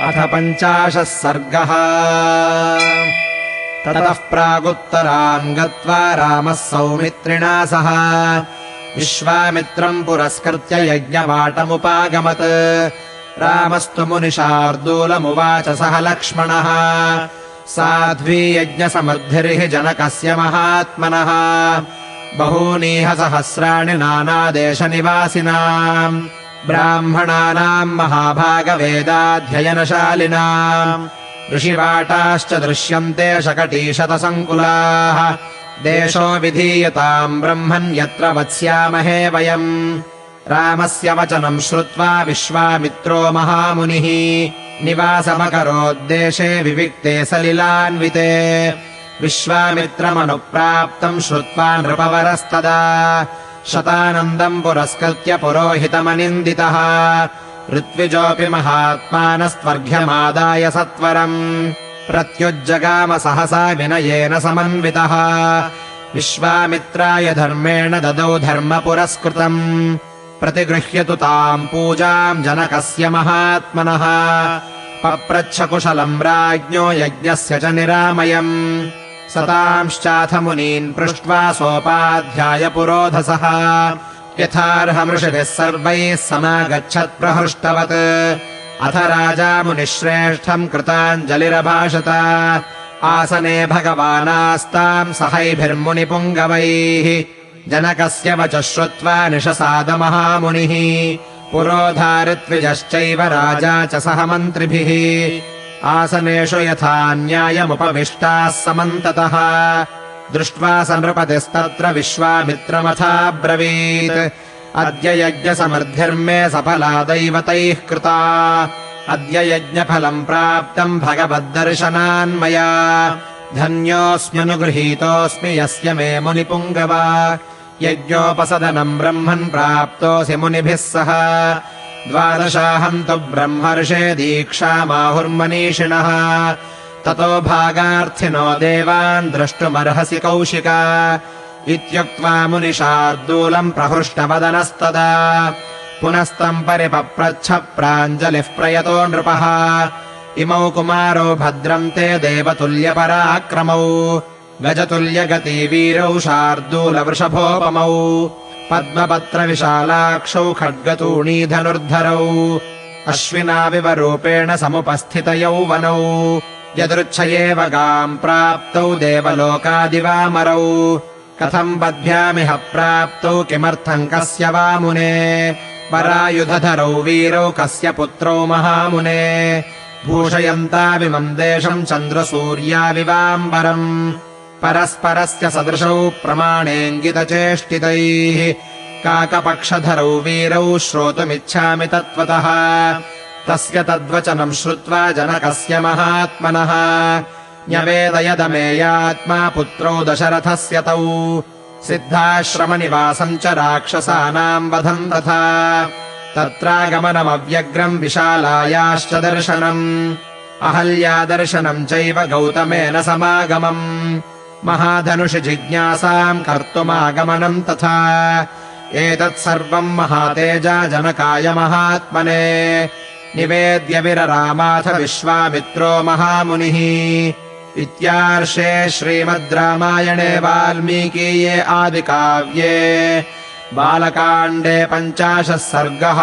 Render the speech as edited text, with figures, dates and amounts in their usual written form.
अथ 50 सर्गः। ततः प्रागुत्तराम् गत्वा रामः सौमित्रिणा सह विश्वामित्रम् पुरस्कृत्य यज्ञवाटमुपागमत्। रामस्तु मुनिशार्दूलमुवाच सह लक्ष्मणः साध्वी यज्ञसमृद्धिर्हि जनकस्य महात्मनः बहूनीह सहस्राणि नानादेशनिवासिनाम् ब्राह्मणानाम् महाभागवेदाध्ययनशालिनाम् ऋषिवाटाश्च दृश्यन्ते शकटीशतसङ्कुलाः देशो विधीयताम् ब्रह्मन् यत्र वत्स्यामहे वयम्। रामस्य वचनम् श्रुत्वा विश्वामित्रो महामुनिः निवासमकरोद्देशे विविक्ते सलिलान्विते। विश्वामित्रमनुप्राप्तम् श्रुत्वा नृपवरस्तदा शतानन्दम् पुरस्कृत्य पुरोहितमनिन्दितः। ऋत्विजोऽपि महात्मानस्त्वर्घ्यमादाय सत्वरम् प्रत्युज्जगाम सहसा विनयेन समन्वितः। विश्वामित्राय धर्मेण ददौ धर्मपुरस्कृतम् प्रतिगृह्यतु ताम् पूजाम् जनकस्य महात्मनः। पप्रच्छ कुशलम् राज्ञो यज्ञस्य च निरामयम् सतांश्चाथ मुनीन् पृष्ट्वा सोपाध्याय पुरोधसः यथार्हमृषिभिः सर्वैः समागच्छत् प्रहृष्टवत्। अथ राजा मुनिश्रेष्ठम् कृताञ्जलिरभाषत। आसने भगवानास्ताम् सहैभिर्मुनिपुङ्गवैः जनकस्य वचः श्रुत्वा निशसाद महामुनिः। पुरोधा ऋत्विजश्चैव राजा च सह मन्त्रिभिः आसनेषु यथा न्यायमुपविष्टाः समन्ततः। दृष्ट्वा स नृपतिस्तत्र विश्वामित्रमथाब्रवीत् अद्य यज्ञसमृद्धिर्मे सफला दैवतैः कृता। अद्य यज्ञफलम् प्राप्तम् भगवद्दर्शनान्मया धन्योऽस्म्यनुगृहीतोऽस्मि यस्य मे मुनिपुङ्गव। यज्ञोपसदनम् ब्रह्मन् प्राप्तोऽसि मुनिभिः सह। 12 तु ब्रह्मर्षे दीक्षामाहुर्मनीषिणः ततो भागार्थिनो देवान् द्रष्टुमर्हसि कौशिका इत्युक्त्वा मुनिशार्दूलम् प्रहृष्टवदनस्तदा। पुनस्तम् परिपप्रच्छ प्राञ्जलिः प्रयतो नृपः इमौ कुमारो भद्रम् ते देवतुल्यपराक्रमौ गजतुल्यगती वीरौ शार्दूलवृषभोपमौ पद्मपत्रविशालाक्षौ खड्गतूणीधनुर्धरौ अश्विनाविव रूपेण समुपस्थितयौवनौ यदृच्छयेव गाम् प्राप्तौ देवलोकादिवामरौ। कथम् बध्यामिह प्राप्तौ किमर्थम् कस्य वा मुने परायुधधरौ वीरौ कस्य पुत्रौ महामुने भूषयन्ताविमम् देशम् चन्द्रसूर्याविवाम्बरम् परस्परस्य सदृशौ प्रमाणेऽङ्गितचेष्टितैः काकपक्षधरौ वीरौ श्रोतुमिच्छामि तत्त्वतः। तस्य तद्वचनम् श्रुत्वा जनकस्य महात्मनः न्यवेदयदमेयात्मा पुत्रौ दशरथस्य तौ सिद्धाश्रमनिवासम् च राक्षसानाम् वधम् तथा तत्रागमनमव्यग्रम् विशालायाश्च दर्शनम् अहल्यादर्शनम् चैव गौतमेन समागमम् महाधनुषि जिज्ञासाम् कर्तुमागमनम् तथा। एतत्सर्वम् महातेजा जनकाय महात्मने निवेद्य विररामाथ विश्वामित्रो महामुनिः। इत्यार्षे श्रीमद् रामायणे वाल्मीकीये आदिकाव्ये बालकाण्डे 50 सर्गः।